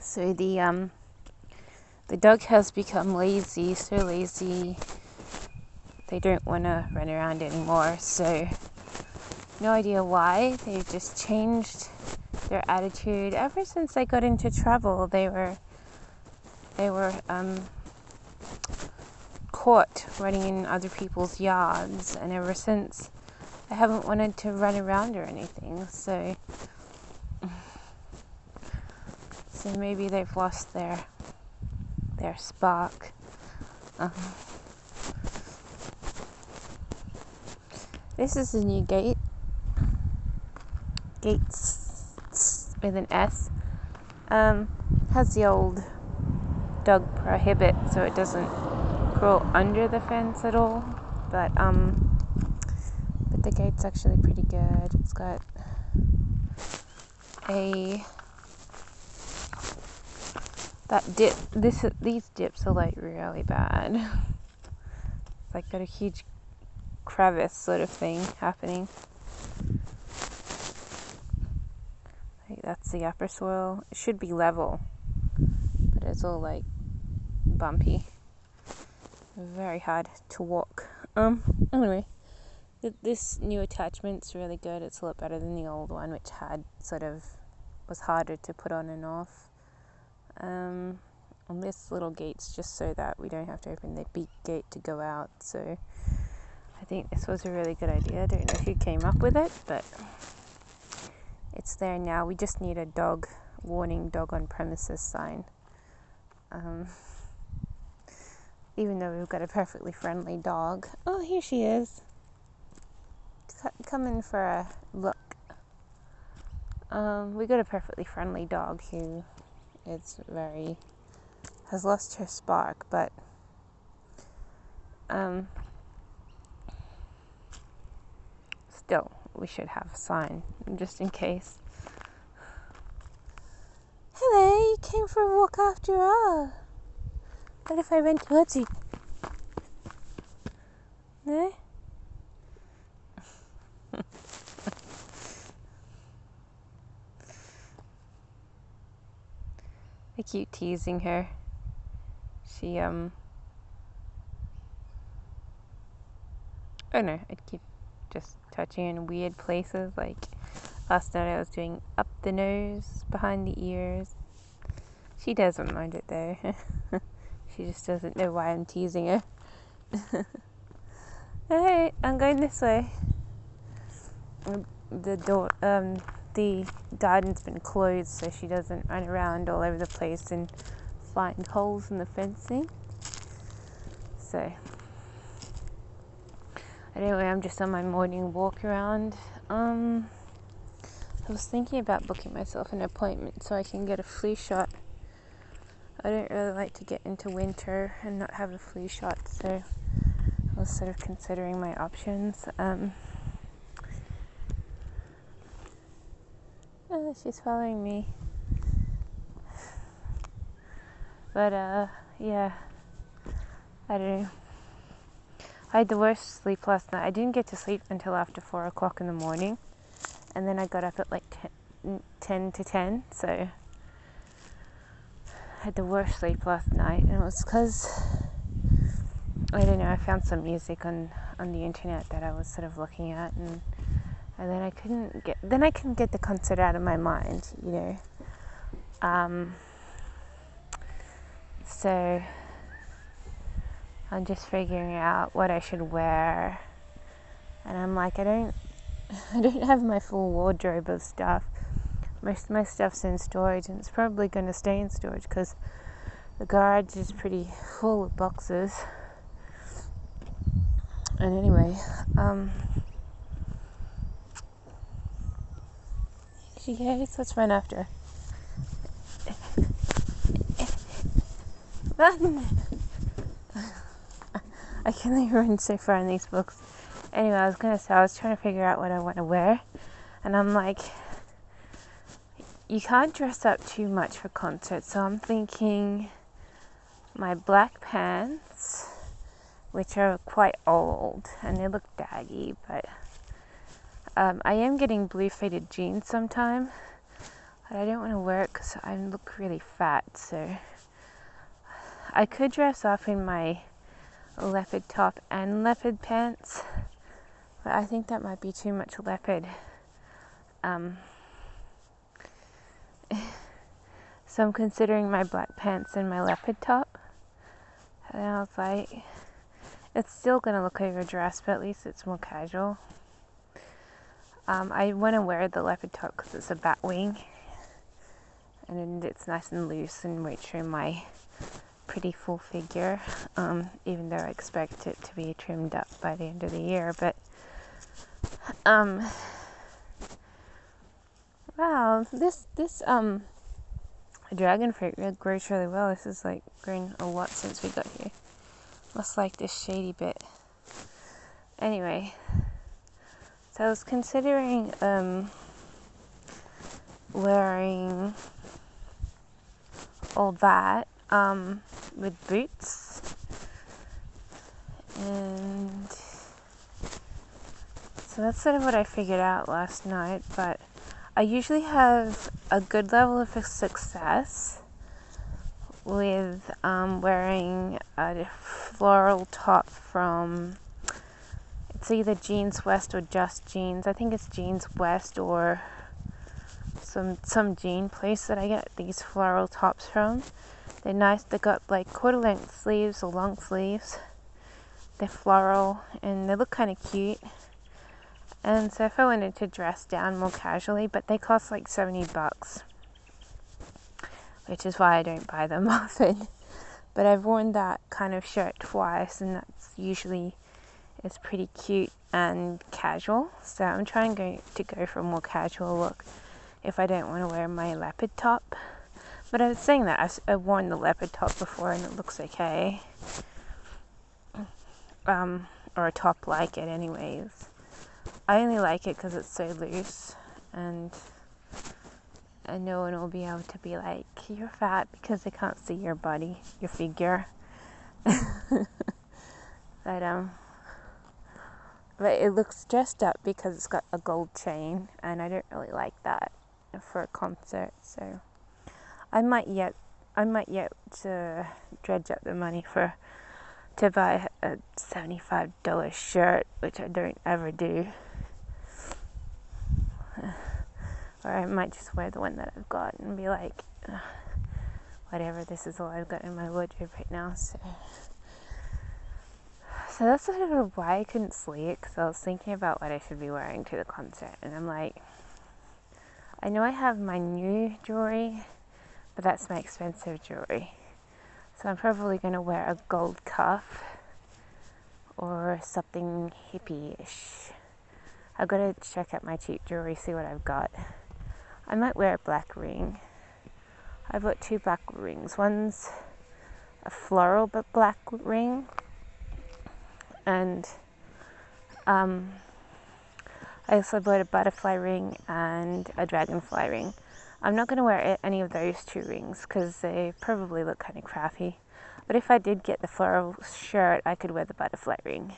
So the dog has become lazy, so lazy they don't want to run around anymore. So no idea why. They've just changed their attitude ever since they got into trouble. They were caught running in other people's yards, and ever since they haven't wanted to run around or anything. So maybe they've lost their spark. This is the new gate. Gates with an S. Has the old dog prohibit, so it doesn't crawl under the fence at all. But the gate's actually pretty good. It's got these dips are like really bad. It's like got a huge crevice sort of thing happening. That's the upper soil. It should be level, but it's all like bumpy. Very hard to walk. Anyway, this new attachment's really good. It's a lot better than the old one, which was harder to put on and off. And this little gate's just so that we don't have to open the big gate to go out. So I think this was a really good idea. I don't know who came up with it, but it's there now. We just need a warning dog on premises sign. Even though we've got a perfectly friendly dog. Oh, here she is. Come in for a look. We got a perfectly friendly dog who has lost her spark, but still, we should have a sign just in case. Hello, you came for a walk after all. What if I ran towards you? No? I keep teasing her. She oh no, I keep just touching in weird places. Like last night I was doing up the nose, behind the ears. She doesn't mind it though. She just doesn't know why I'm teasing her. Hey, I'm going this way. The garden's been closed, so she doesn't run around all over the place and find holes in the fencing. So anyway, I'm just on my morning walk around. I was thinking about booking myself an appointment so I can get a flu shot. I don't really like to get into winter and not have a flu shot, so I was sort of considering my options. Oh, she's following me. But yeah, I don't know. I had the worst sleep last night. I didn't get to sleep until after 4 o'clock in the morning, and then I got up at like 10 to 10, so I had the worst sleep last night, and it was because, I don't know, I found some music on the internet that I was sort of looking at, and then I couldn't get the concert out of my mind, you know. So I'm just figuring out what I should wear, and I'm like, I don't have my full wardrobe of stuff. Most of my stuff's in storage, and it's probably going to stay in storage because the garage is pretty full of boxes. And anyway, she goes, let's run after her. I can only run so far in these books. Anyway, I was trying to figure out what I want to wear, and I'm like, you can't dress up too much for concerts, so I'm thinking my black pants, which are quite old and they look baggy, but I am getting blue faded jeans sometime. But I don't want to wear it because I look really fat, so I could dress up in my leopard top and leopard pants, but I think that might be too much leopard. So I'm considering my black pants and my leopard top. And I was like, it's still going to look overdressed, but at least it's more casual. I want to wear the leopard top because it's a bat wing. And it's nice and loose and won't show my pretty full figure. Even though I expect it to be trimmed up by the end of the year. But, wow, this dragon fruit grows really well. This has like grown a lot since we got here. Must like this shady bit. Anyway, so I was considering wearing all that with boots, and so that's sort of what I figured out last night. But I usually have a good level of success with wearing a floral top from, it's either Jeans West or Just Jeans. I think it's Jeans West or some jean place that I get these floral tops from. They're nice. They got like quarter length sleeves or long sleeves. They're floral and they look kind of cute. And so if I wanted to dress down more casually, but they cost like $70, which is why I don't buy them often. But I've worn that kind of shirt twice, and that's usually is pretty cute and casual. So I'm trying to go for a more casual look if I don't want to wear my leopard top. But I was saying that I've worn the leopard top before and it looks okay. Or a top like it anyways. I only like it because it's so loose, and no one will be able to be like, you're fat, because they can't see your body, your figure. But it looks dressed up because it's got a gold chain, and I don't really like that for a concert. So I might yet dredge up the money to buy a $75 shirt, which I don't ever do. Or I might just wear the one that I've got and be like, whatever, this is all I've got in my wardrobe right now. So that's sort of why I couldn't sleep, because I was thinking about what I should be wearing to the concert. And I'm like, I know I have my new jewelry, but that's my expensive jewelry. So I'm probably going to wear a gold cuff or something hippie-ish. I've got to check out my cheap jewelry, see what I've got. I might wear a black ring. I've got 2 black rings. One's a floral but black ring, and I also bought a butterfly ring and a dragonfly ring. I'm not going to wear any of those 2 rings because they probably look kind of crappy. But if I did get the floral shirt, I could wear the butterfly ring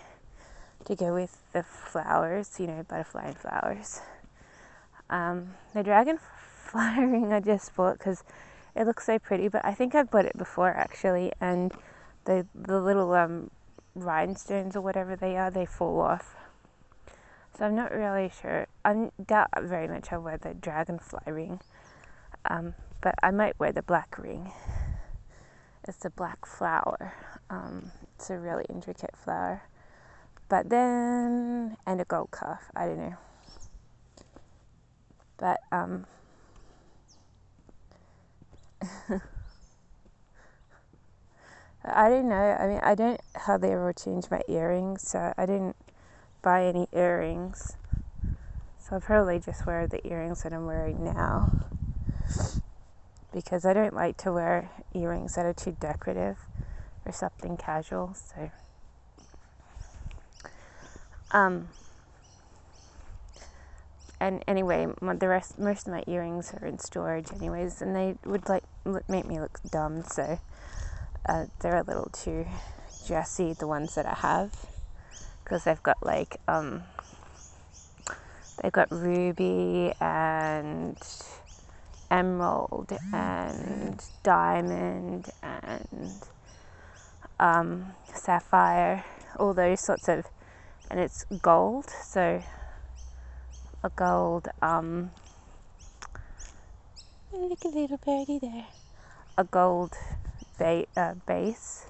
to go with the flowers, butterfly and flowers. The dragonfly ring I just bought because it looks so pretty, but I think I've bought it before actually, and the little rhinestones or whatever they are, they fall off. So I'm not really sure. I doubt very much I'll wear the dragonfly ring, but I might wear the black ring. It's a black flower. It's a really intricate flower. But then, and a gold cuff, I don't know. But, I don't know. I mean, I don't hardly ever change my earrings, so I didn't buy any earrings. So I'll probably just wear the earrings that I'm wearing now, because I don't like to wear earrings that are too decorative or something casual. So and anyway, most of my earrings are in storage anyways, and they would make me look dumb, so they're a little too dressy, the ones that I have, because they've got they've got ruby and emerald and diamond and sapphire, all those sorts of, and it's gold, so a gold, look at little birdie there, a gold base,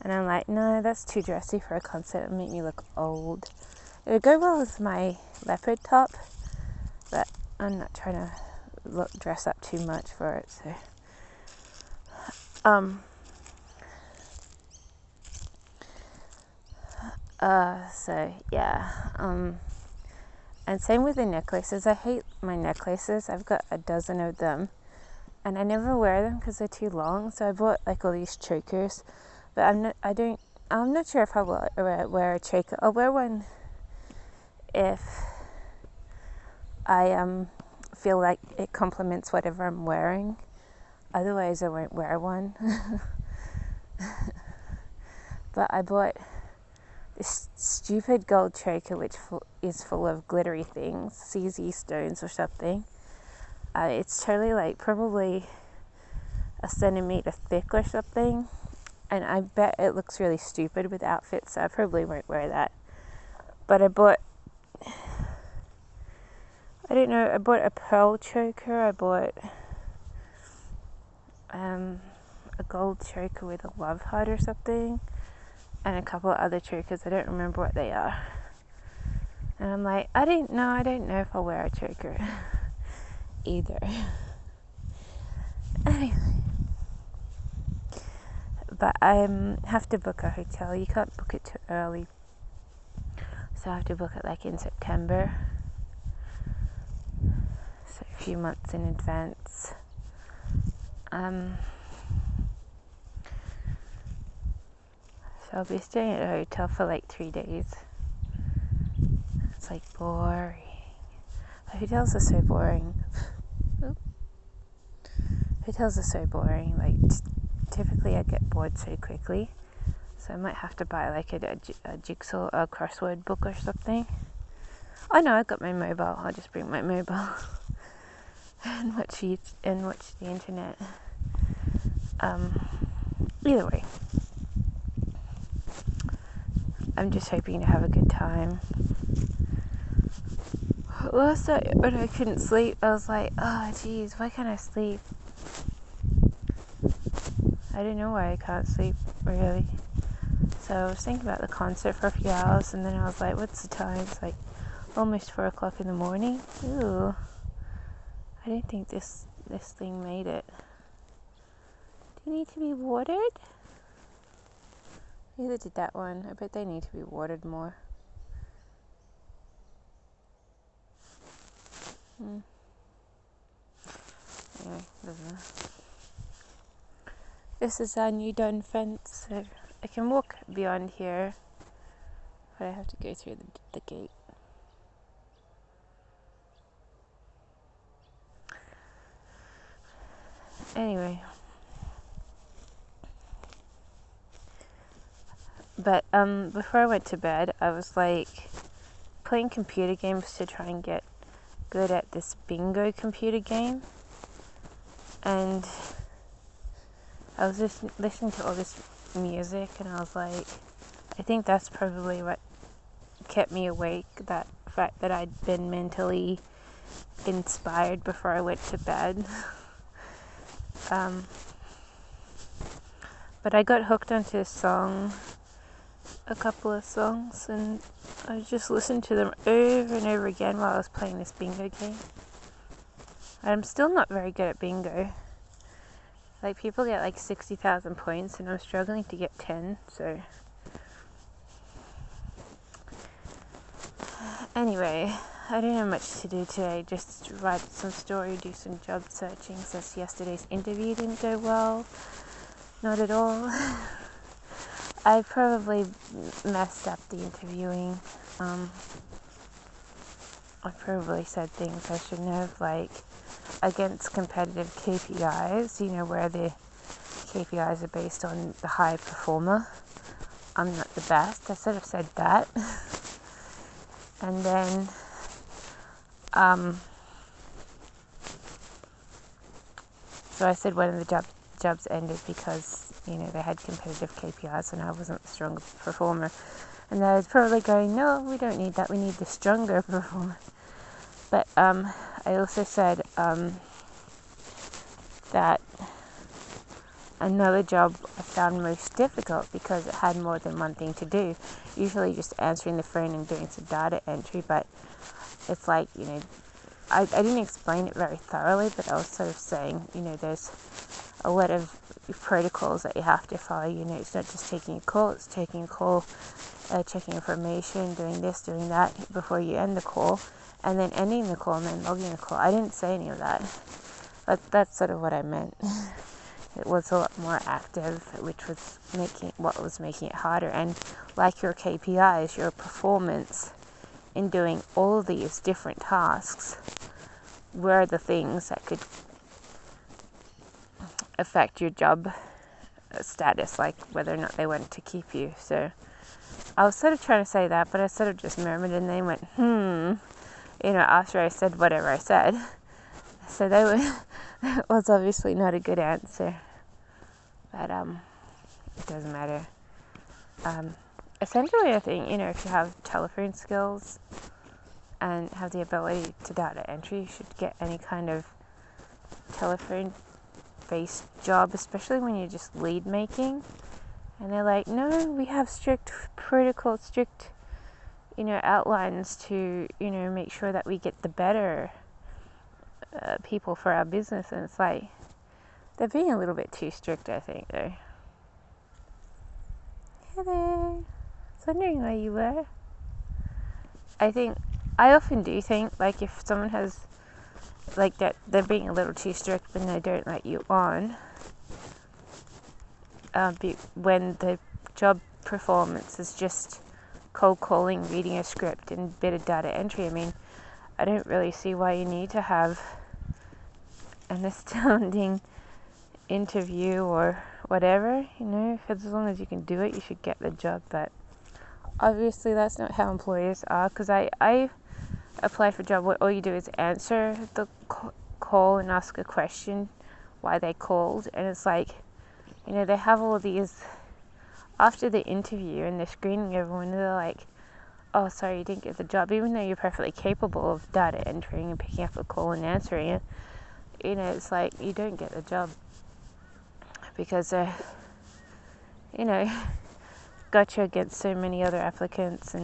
and I'm like, no, that's too dressy for a concert, it'll make me look old. It would go well with my leopard top, but I'm not trying to dress up too much for it, so yeah, and same with the necklaces. I hate my necklaces. I've got a dozen of them, and I never wear them because they're too long. So I bought like all these chokers, but I'm not sure if I will wear a choker. I'll wear one if I feel like it complements whatever I'm wearing. Otherwise, I won't wear one. But I bought this stupid gold choker which is full of glittery things, CZ stones or something. It's totally like probably a centimeter thick or something, and I bet it looks really stupid with outfits, so I probably won't wear that. But I bought a pearl choker, I bought a gold choker with a love heart or something, and a couple of other chokers. I don't remember what they are. And I'm like, I don't know if I'll wear a choker either. Anyway. But I have to book a hotel. You can't book it too early. So I have to book it like in September. So a few months in advance. So I'll be staying at a hotel for like 3 days. It's like boring. Hotels are so boring. Hotels are so boring. Like typically I get bored so quickly. So I might have to buy like a jigsaw, a crossword book or something. Oh no, I've got my mobile. I'll just bring my mobile and watch the internet. Either way, I'm just hoping to have a good time. Last night when I couldn't sleep, I was like, oh geez, why can't I sleep? I don't know why I can't sleep, really. So I was thinking about the concert for a few hours, and then I was like, what's the time? It's like almost 4 o'clock in the morning. Ooh, I don't think this thing made it. Do you need to be watered? Neither did that one. I bet they need to be watered more. Anyway, doesn't matter. This is our new done fence, so I can walk beyond here, but I have to go through the gate. Anyway. But before I went to bed, I was like playing computer games to try and get good at this bingo computer game. And I was just listening to all this music, and I was like, I think that's probably what kept me awake, that fact that I'd been mentally inspired before I went to bed. But I got hooked onto a couple of songs, and I just listened to them over and over again while I was playing this bingo game. I'm still not very good at bingo. Like, people get like 60,000 points, and I'm struggling to get 10, so. Anyway, I didn't have much to do today, just write some story, do some job searching, since yesterday's interview didn't go well. Not at all. I probably messed up the interviewing. I probably said things I shouldn't have, like against competitive KPIs, where the KPIs are based on the high performer. I'm not the best. I sort of said that. And then So I said one of the jobs ended because, they had competitive KPIs and I wasn't the stronger performer. And I was probably going, no, we don't need that. We need the stronger performer. But I also said that another job I found most difficult because it had more than one thing to do. Usually just answering the phone and doing some data entry, but it's like, I didn't explain it very thoroughly, but I was sort of saying, there's a lot of protocols that you have to follow. It's not just taking a call, it's taking a call, checking information, doing this, doing that before you end the call, and then ending the call and then logging the call. I didn't say any of that, but that's sort of what I meant. It was a lot more active, which was making it harder. And like your KPIs, your performance in doing all these different tasks were the things that could affect your job status, like whether or not they wanted to keep you. So I was sort of trying to say that, but I sort of just murmured, and they went, after I said whatever I said. So that was obviously not a good answer, but it doesn't matter. Essentially, I think, if you have telephone skills and have the ability to data entry, you should get any kind of telephone-based job, especially when you're just lead making. And they're like, no, we have strict protocols, strict, outlines to, make sure that we get the better people for our business. And it's like, they're being a little bit too strict, I think, though. Hello. I was wondering where you were. I often do think, like, if someone has, like, that they're being a little too strict when they don't let you on, when the job performance is just cold calling, reading a script, and a bit of data entry. I mean, I don't really see why you need to have an astounding interview or whatever, as long as you can do it, you should get the job. But obviously that's not how employers are, because I apply for a job where all you do is answer the call and ask a question why they called, and it's like, they have all these, after the interview and they're screening everyone, they're like, oh, sorry, you didn't get the job, even though you're perfectly capable of data entering and picking up a call and answering it. It's like, you don't get the job because got you against so many other applicants.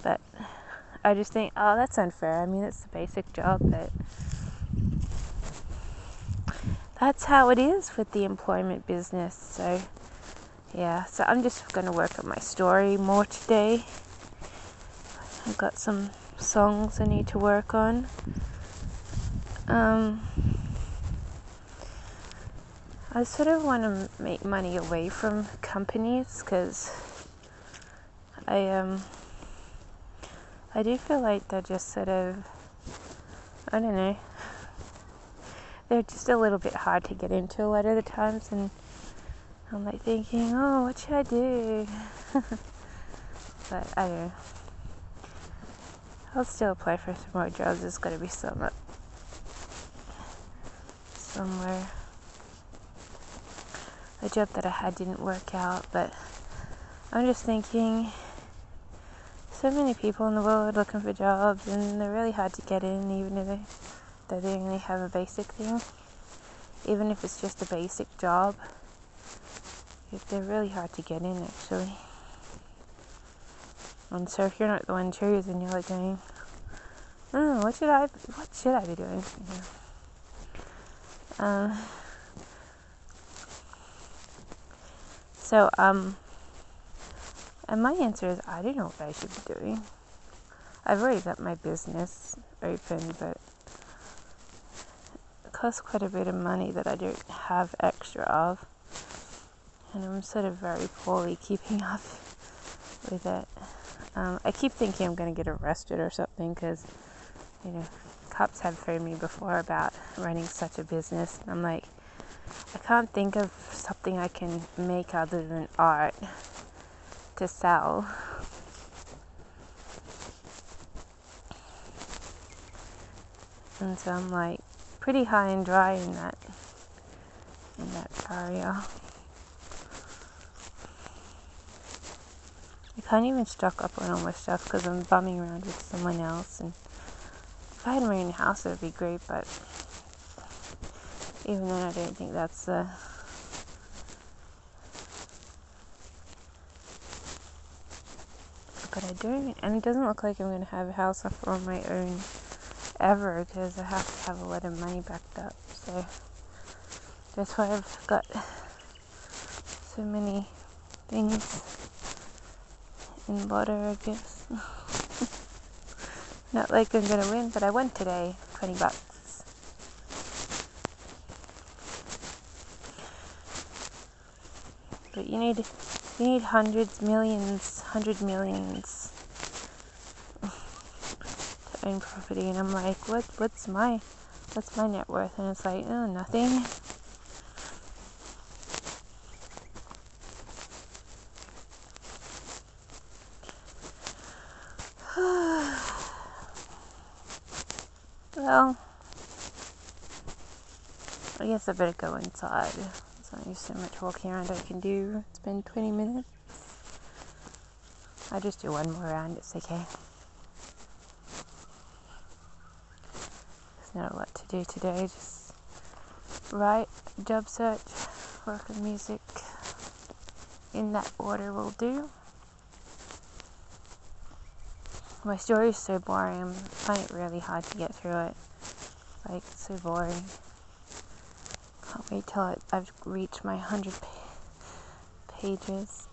But I just think, oh, that's unfair. I mean, it's the basic job, but that's how it is with the employment business. So yeah, so I'm just going to work on my story more today. I've got some songs I need to work on. I sort of want to make money away from companies, because I do feel like they're just sort of, I don't know, they're just a little bit hard to get into a lot of the times, and I'm like thinking, oh, what should I do? But I don't know. I'll still apply for some more jobs. There's got to be some up somewhere. The job that I had didn't work out, but I'm just thinking, so many people in the world looking for jobs, and they're really hard to get in, even if they only have a basic thing. Even if it's just a basic job, they're really hard to get in, actually. And so if you're not the one choosing, you're like going, oh, what should I be doing? And my answer is, I don't know what I should be doing. I've already got my business open, but it costs quite a bit of money that I don't have extra of, and I'm sort of very poorly keeping up with it. I keep thinking I'm going to get arrested or something, because, cops have phoned me before about running such a business, and I'm like, I can't think of something I can make other than art to sell. And so I'm like pretty high and dry in that area. I can't even stock up on all my stuff because I'm bumming around with someone else, and if I had my own house it would be great, but even then I don't think that's the but I don't, and it doesn't look like I'm going to have a house on my own ever, because I have to have a lot of money backed up, so that's why I've got so many things in lotto, I guess. Not like I'm going to win, but I won today, $20. But you need hundred millions to own property, and I'm like, what's my net worth? And it's like, oh, nothing. Well, I guess I better go inside. There's only so much walking around I can do. It's been 20 minutes. I'll just do one more round, it's okay. There's not a lot to do today, just write, job search, work on music. In that order will do. My story is so boring, I find it really hard to get through it. Like, it's so boring. Can't wait till I've reached my 100 pages.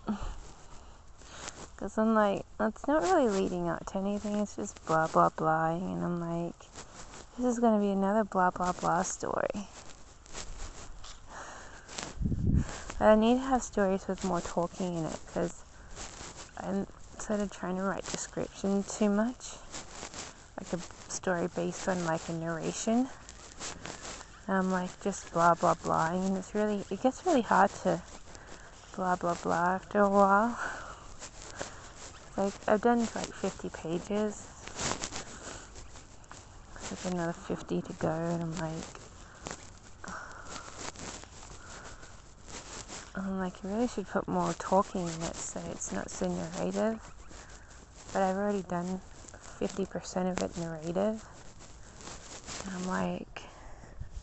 Because I'm like, it's not really leading up to anything, it's just blah blah blah, and I'm like, this is going to be another blah blah blah story. But I need to have stories with more talking in it, because I'm sort of trying to write description too much, like a story based on like a narration. And I'm like, just blah blah blah, and it gets really hard to blah blah blah after a while. Like, I've done like 50 pages. There's another 50 to go, and I'm like, I really should put more talking in it so it's not so narrative. But I've already done 50% of it narrative. And I'm like,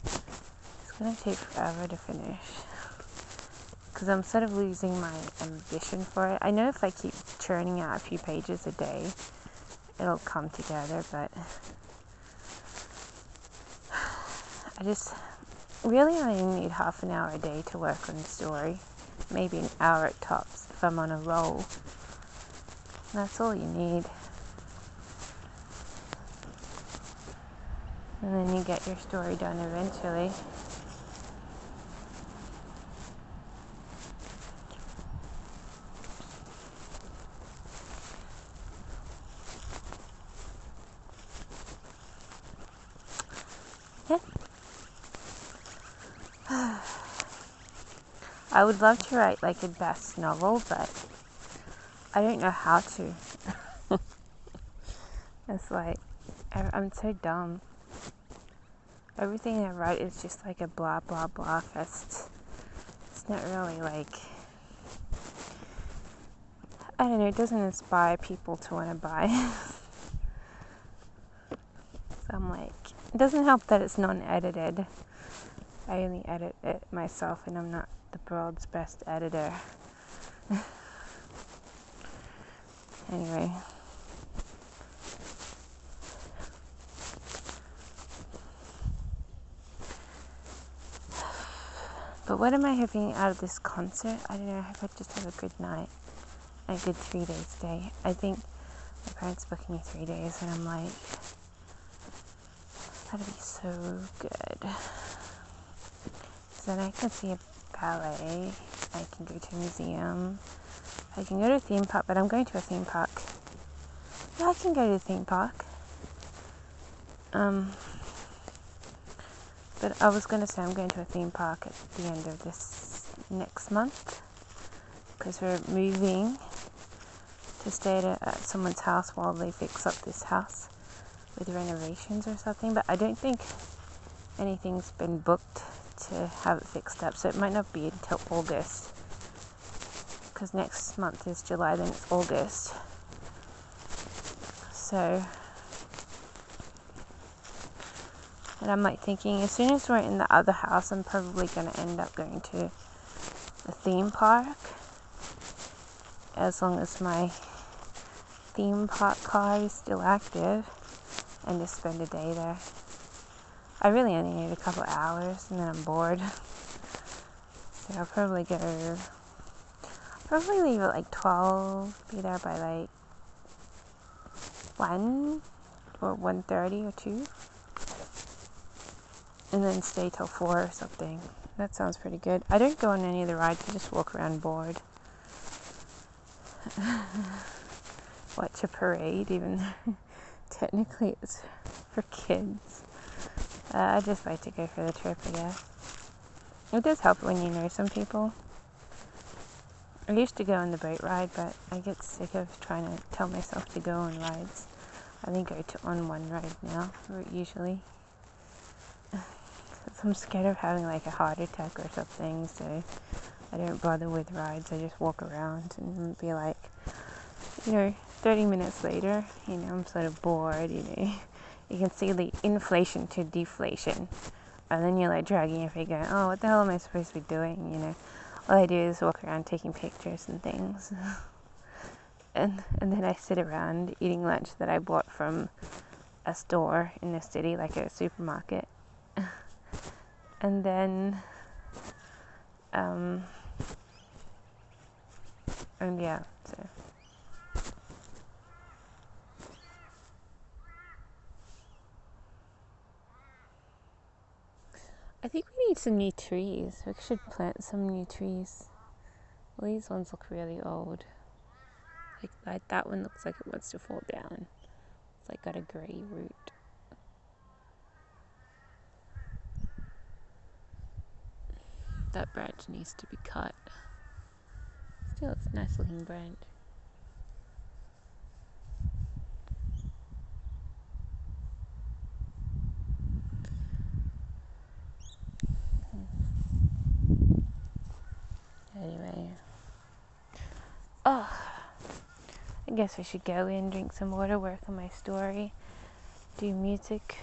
it's going to take forever to finish. Because I'm sort of losing my ambition for it. I know if I keep churning out a few pages a day, it'll come together, but I just really only need half an hour a day to work on the story. Maybe an hour at tops if I'm on a roll. That's all you need. And then you get your story done eventually. I would love to write like a best novel, but I don't know how to. It's like, I'm so dumb. Everything I write is just like a blah blah blah fest. It's not really like, I don't know, it doesn't inspire people to want to buy. So I'm like, it doesn't help that it's non-edited. I only edit it myself, and I'm not the world's best editor. Anyway. But what am I hoping out of this concert? I don't know, I hope I just have a good night. A good 3 day stay. I think my parents booked me 3 days, and I'm like, that'd be so good. So then I can see a ballet, I can go to a museum, I can go to a theme park, but I'm going to a theme park. Yeah, I can go to a theme park. But I was going to say I'm going to a theme park at the end of this next month, because we're moving to stay at someone's house while they fix up this house with renovations or something. But I don't think anything's been booked to have it fixed up, so it might not be until August, because next month is July, then it's August. So, and I'm like thinking, as soon as we're in the other house, I'm probably going to end up going to the theme park, as long as my theme park card is still active, and just spend a day there. I really only need a couple hours and then I'm bored. So I'll probably leave at like 12, be there by like 1 or 1:30 or 2. And then stay till 4 or something. That sounds pretty good. I don't go on any of the rides, I just walk around bored. Watch a parade, even though technically it's for kids. I just like to go for the trip, I guess. It does help when you know some people. I used to go on the boat ride, but I get sick of trying to tell myself to go on rides. I only go on one ride now, usually. I'm scared of having like a heart attack or something, so I don't bother with rides. I just walk around and be like, 30 minutes later, I'm sort of bored, You can see the inflation to deflation. And then you're like dragging your feet going, oh, what the hell am I supposed to be doing, All I do is walk around taking pictures and things. and then I sit around eating lunch that I bought from a store in the city, like a supermarket. And then, and yeah, so. I think we need some new trees. We should plant some new trees. Well, these ones look really old. Like that one looks like it wants to fall down. It's like got a grey root. That branch needs to be cut. Still, it's a nice looking branch. Anyway. Oh, I guess I should go in, drink some water, work on my story, do music.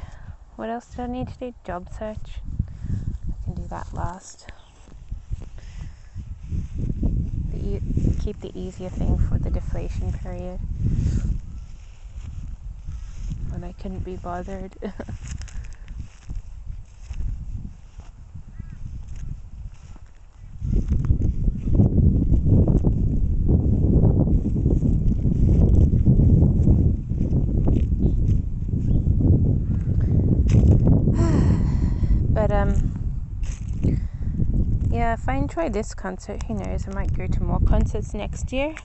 What else do I need to do? Job search. I can do that last. Keep the easier thing for the deflation period. When I couldn't be bothered. But yeah, if I enjoy this concert, who knows, I might go to more concerts next year.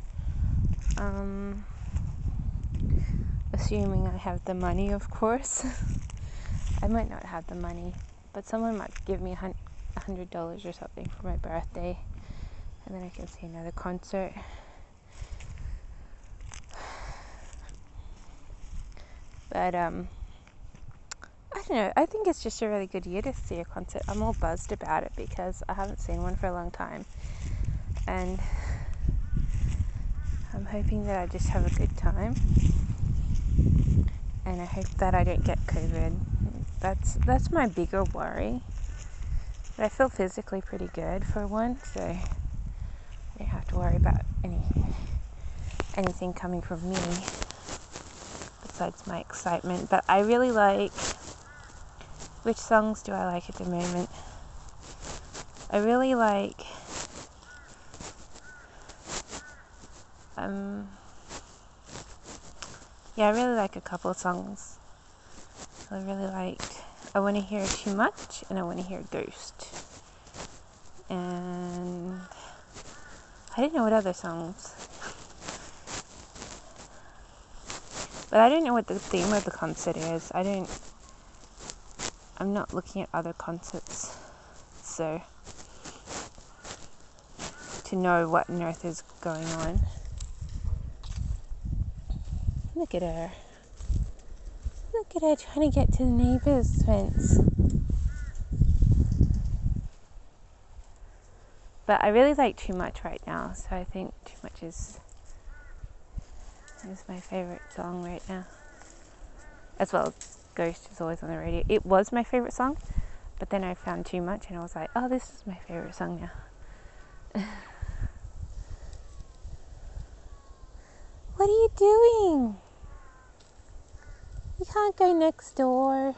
Assuming I have the money, of course. I might not have the money, but someone might give me $100 or something for my birthday, and then I can see another concert. But I don't know, I think it's just a really good year to see a concert. I'm all buzzed about it because I haven't seen one for a long time, and I'm hoping that I just have a good time, and I hope that I don't get COVID. That's my bigger worry. But I feel physically pretty good for one, so I don't have to worry about anything coming from me besides my excitement. But I really like, which songs do I like at the moment? I really like I really like a couple of songs. I really liked I Want to Hear Too Much and I Want to Hear Ghost. And I didn't know what other songs. But I don't know what the theme of the concert is. I'm not looking at other concerts, so to know what on earth is going on. Look at her. Look at her trying to get to the neighbour's fence. But I really like Too Much right now, so I think Too Much is my favourite song right now. As well as Ghost is always on the radio. It was my favourite song, but then I found Too Much and I was like, oh, this is my favourite song now. What are you doing? You can't go next door.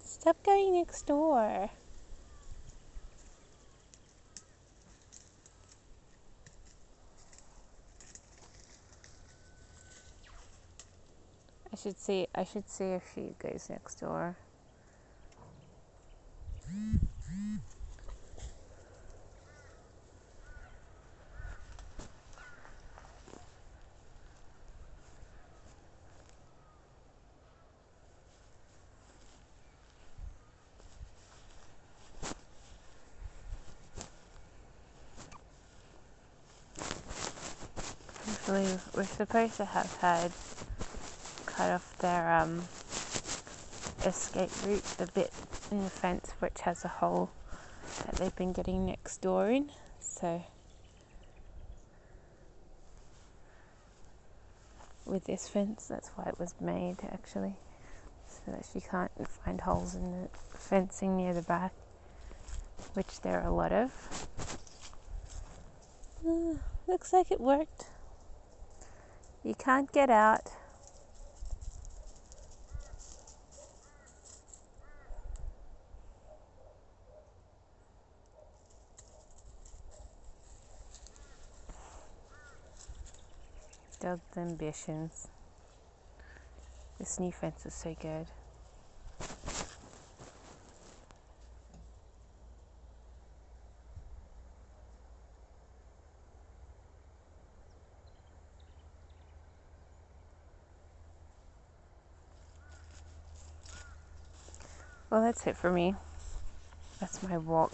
Stop going next door. I should see if she goes next door. Hopefully, we're supposed to have had cut off their escape route, the bit in the fence which has a hole that they've been getting next door in. So with this fence, that's why it was made actually, so that she can't find holes in the fencing near the back, which there are a lot of. Looks like it worked. You can't get out. Dog's ambitions. This new fence is so good. Well, that's it for me. That's my walk.